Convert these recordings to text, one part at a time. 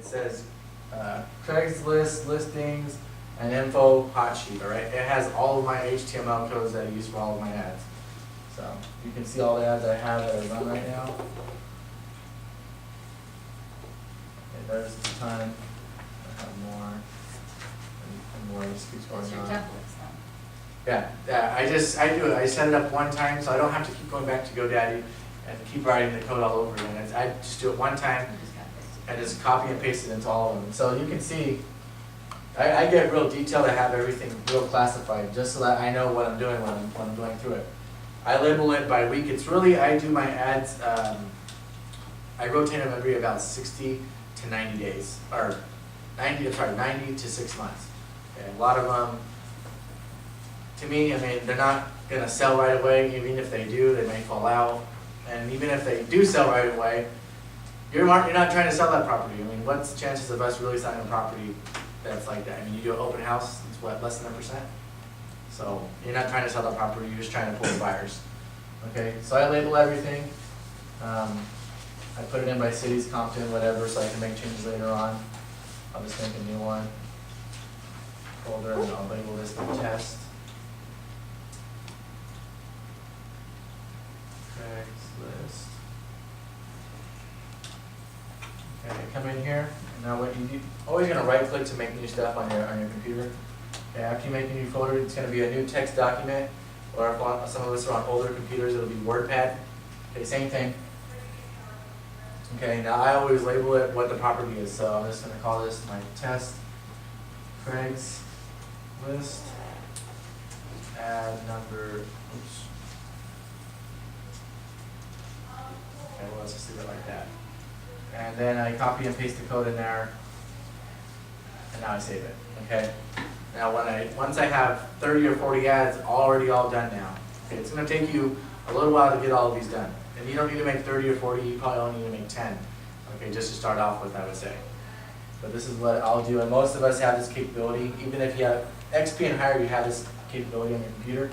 says Craigslist listings and info hot sheet, all right? It has all of my HTML codes that I use for all of my ads. So you can see all the ads I have that are run right now. Okay, there's a ton. I have more. And more just keeps going What's your on. templates Yeah, I do it. I set it up one time, so I don't have to keep going back to GoDaddy and keep writing the code all over again. I just do it one time then? You just gotta paste it. and just copy and paste it into all of them. So you can see, I get real detailed. I have everything real classified, just so that I know what I'm doing when I'm going through it. I label it by week. It's really, I do my ads, I rotate them every about 60 to 90 days, or 90 to 6 months. Okay, a lot of them, to me, I mean, they're not gonna sell right away. Even if they do, they may fall out. And even if they do sell right away, you're not trying to sell that property. I mean, what's the chances of us really selling a property that's like that? I mean, you do an open house, it's what, less than 1%? So you're not trying to sell that property, you're just trying to pull the buyers. Okay, so I label everything. I put it in by cities, Compton, whatever, so I can make changes later on. I'll just make a new one. Folder, and I'll label this the test. Craigslist. Okay, come in here, and now what you do, always gonna right click to make new stuff on your computer. Okay, after you make a new folder, it's gonna be a new text document, or if some of us are on older computers, it'll be WordPad. Okay, same thing. Okay, now I always label it what the property is, so I'm just gonna call this my test Craigslist ad number, oops. Okay, well, let's just leave it like that. And then I copy and paste the code in there, and now I save it, okay? Now once I have 30 or 40 ads already all done now, okay, it's gonna take you a little while to get all of these done. And you don't need to make 30 or 40, you probably only need to make 10, okay, just to start off with, I would say. But this is what I'll do, and most of us have this capability. Even if you have XP and higher, you have this capability on your computer.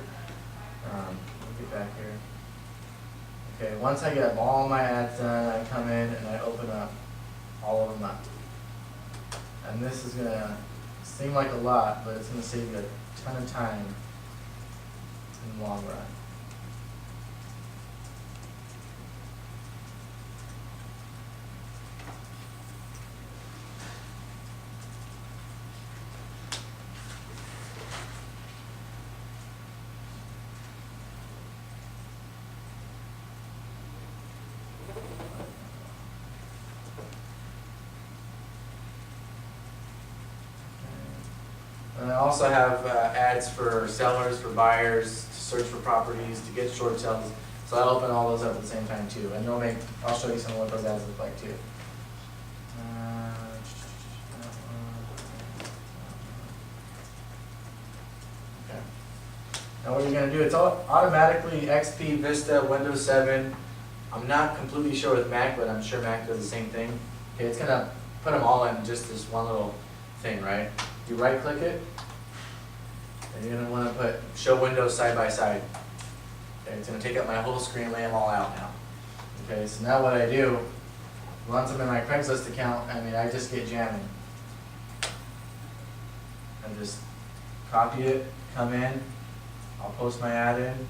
Let me get back here. Okay, once I get all my ads done, I come in and I open up all of them up. And this is gonna seem like a lot, but it's gonna save you a ton of time in the long run. And I also have ads for sellers, for buyers, to search for properties, to get short sales. So I'll open all those up at the same time too. And I'll show you some of what those ads look like too. Okay. Now what you're going to do, it's automatically XP, Vista, Windows 7. I'm not completely sure with Mac, but I'm sure Mac does the same thing. Okay, it's going to put them all in just this one little thing, right? You right click it, and you're going to want to put show windows side by side. Okay, it's going to take up my whole screen, lay them all out now. Okay, so now what I do, once I'm in my Craigslist account, I just get jamming. I just copy it, come in, I'll post my ad in.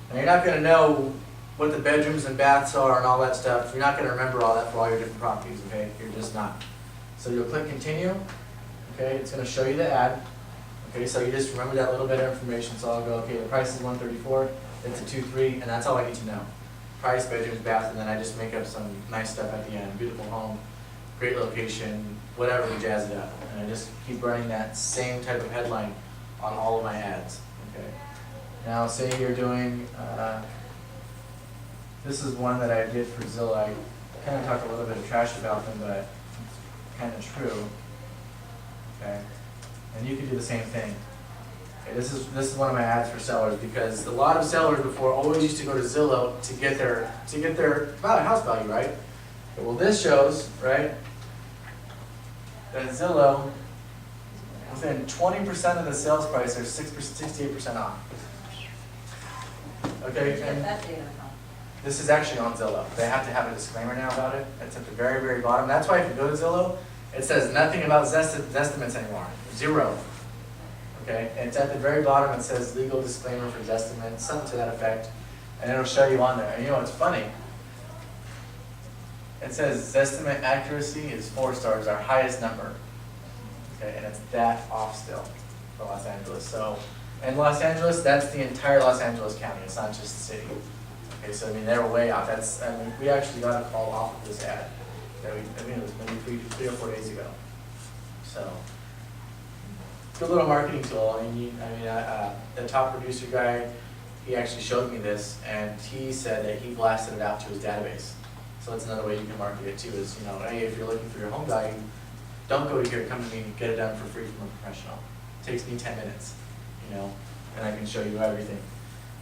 And you're not going to know what the bedrooms and baths are and all that stuff. You're not going to remember all that for all your different properties, okay? You're just not. So you'll click continue. Okay, it's going to show you the ad. Okay, so you just remember that little bit of information. So I'll go, okay, the price is $134, it's a 2-3, and that's all I need to know. Price, bedrooms, bath, and then I just make up some nice stuff at the end. Beautiful home, great location, whatever to jazz it up. And I just keep running that same type of headline on all of my ads. Okay. Now, say you're doing, this is one that I did for Zillow. I kind of talked a little bit of trash about them, but it's kind of true. Okay, and you can do the same thing. Okay, this is one of my ads for sellers, because a lot of sellers before always used to go to Zillow to get their house value, right? Okay, well, this shows, right, that Zillow, within 20% of the sales price, they're 68% off. Okay, and That data from. this is actually on Zillow. They have to have a disclaimer now about it. It's at the very, very bottom. That's why if you go to Zillow, It says nothing about Zestimates anymore, 0. Okay, and it's at the very bottom, it says legal disclaimer for Zestimates, something to that effect, and it'll show you on there. And you know what's funny? It says Zestimate accuracy is 4 stars, our highest number. Okay, and it's that off still for Los Angeles. So, and Los Angeles, that's the entire Los Angeles County, it's not just the city. Okay, so I mean, they're way off. That's, I mean, we actually got a call off of this ad. That we, I mean, it was maybe 3 or 4 days ago. So, good little marketing tool. I mean, the top producer guy, he actually showed me this, and he said that he blasted it out to his database. So that's another way you can market it too. Is, you know, hey, if you're looking for your home value, don't go to here. Come to me and get it done for free from a professional. It takes me 10 minutes, you know, and I can show you everything.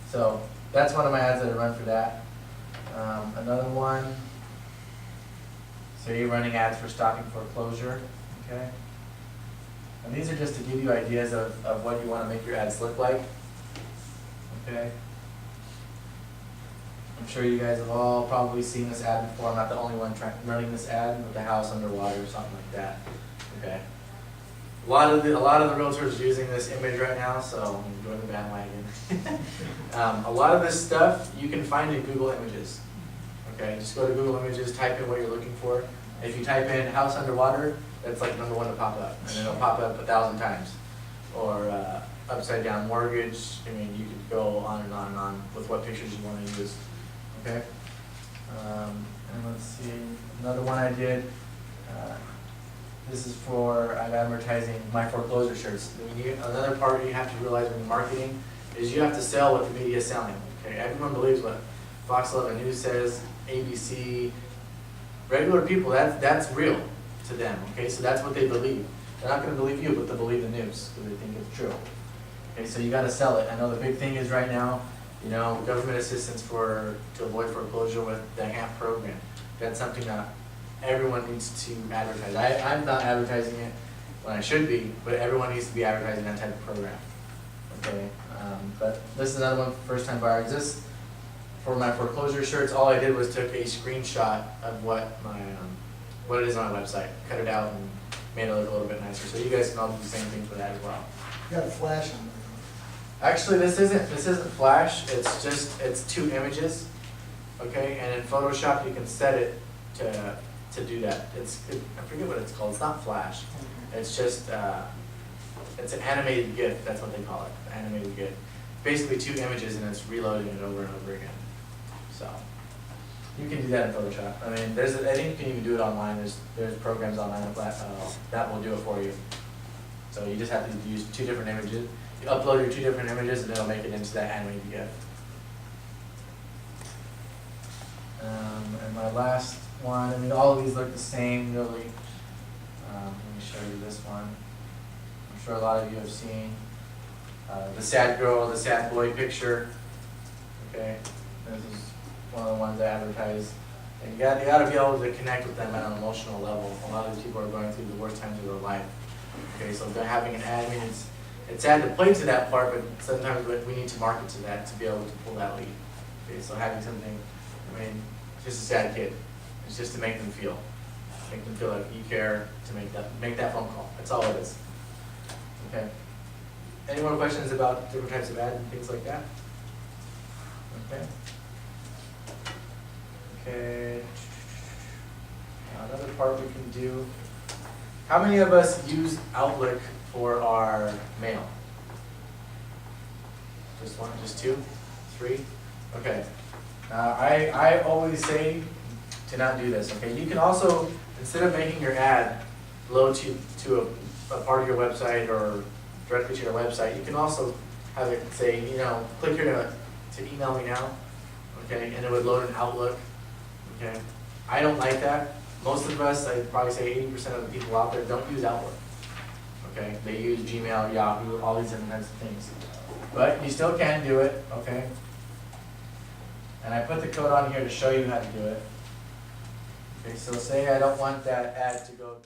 So that's one of my ads that I run for that. Another one. So you're running ads for stopping foreclosure, okay? And these are just to give you ideas of what you want to make your ads look like, okay? I'm sure you guys have all probably seen this ad before. I'm not the only one running this ad with the house underwater or something like that, okay? A lot of the realtors are using this image right now, so enjoy the bandwagon. A lot of this stuff you can find in Google Images. Okay, just go to Google Images, type in what you're looking for. If you type in house underwater, that's like number 1 to pop up, and it'll pop up 1,000 times. Or upside down mortgage. I mean, you could go on and on and on with what pictures you want to use. Okay. And let's see, another one I did. This is for, I'm advertising my foreclosure shirts. Another part you have to realize when you're marketing is you have to sell what the media is selling. Okay, everyone believes what Fox 11 News says, ABC, regular people, that's real to them. Okay, so that's what they believe. They're not going to believe you, but they'll believe the news because they think it's true. Okay, so you got to sell it. I know the big thing is right now, you know, government assistance to avoid foreclosure with the HAMP program. That's something that everyone needs to advertise. I'm not advertising it when I should be, but everyone needs to be advertising that type of program. Okay, but this is another one for first-time buyers. This, for my foreclosure shirts, all I did was took a screenshot of what it is on my website, cut it out, and made it look a little bit nicer. So you guys can all do the same thing for that as well. You got a flash on there. Actually, this isn't Flash. It's 2 images. Okay, and in Photoshop you can set it to do that. I forget what it's called. It's not Flash. It's just it's an animated GIF. That's what they call it. Animated GIF. Basically 2 images, and it's reloading it over and over again. So you can do that in Photoshop. I mean, I think you can even do it online. There's programs online that will do it for you. So you just have to use 2 different images. You upload your 2 different images, and it'll make it into that animated GIF. And my last one, I mean, all of these look the same, really. Let me show you this one. I'm sure a lot of you have seen the sad girl, the sad boy picture. Okay, this is one of the ones I advertise. And you got to be able to connect with them at an emotional level. A lot of these people are going through the worst times of their life. Okay, so they're having an ad. I mean, it's sad to play to that part, but sometimes we need to market to that to be able to pull that lead. Okay, so having something, I mean, it's just a sad kid. It's just to make them feel like you care, to make that phone call. That's all it is. Okay. Any more questions about different types of ads and things like that? Okay. Okay. Another part we can do. How many of us use Outlook for our mail? Just 1? Just 2? 3? Okay. I always say to not do this. Okay. You can also, instead of making your ad load to a part of your website or directly to your website, you can also have it say, you know, click here to email me now. Okay, and it would load an Outlook. Okay, I don't like that. Most of us, I'd probably say 80% of the people out there don't use Outlook. Okay, they use Gmail, Yahoo, all these different kinds of things. But you still can do it, okay? And I put the code on here to show you how to do it. Okay, so say I don't want that ad to go